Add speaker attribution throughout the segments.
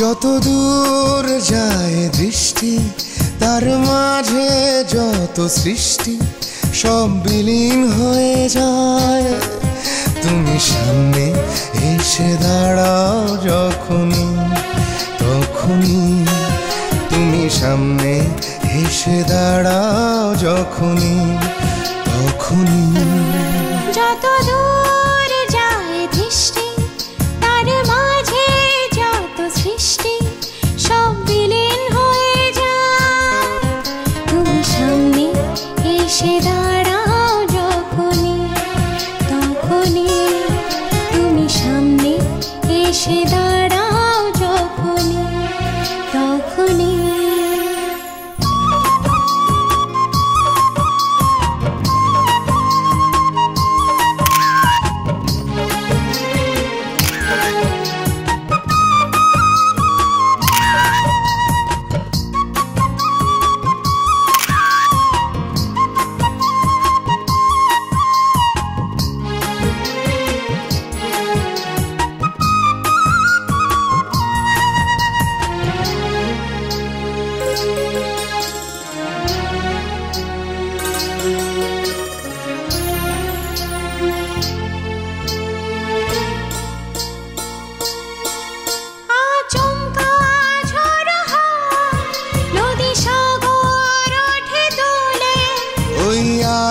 Speaker 1: যত দূর যায় দৃষ্টি তার মাঝে যত সৃষ্টি সব বিলীন হয়ে যায়। তুমি সামনে এসে দাঁড়াও যখনই তখনই, তুমি সামনে এসে দাঁড়াও যখনই তখনই।
Speaker 2: যত দূর যায় দৃষ্টি তার মাঝে যত সৃষ্টি সব বিলীন হয়ে যায়। তুমি সামনে এসে দাঁড়াও যখনই তখনই, তুমি সামনে এসে দাঁড়াও যখনই তখনই।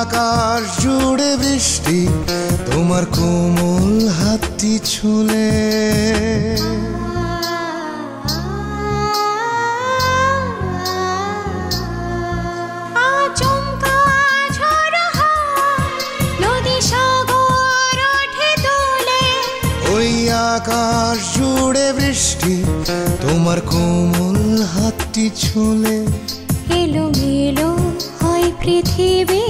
Speaker 1: আকাশ জুড়ে বৃষ্টি তোমার কোমল হাতটি ছুলে,
Speaker 2: আচমকা ঝড় হয় নদী সাগর ওঠে দোলে।
Speaker 1: ওই আকাশ জুড়ে বৃষ্টি তোমার কোমল হাতটি ছুলে।
Speaker 2: এলোমেলো হয় পৃথিবী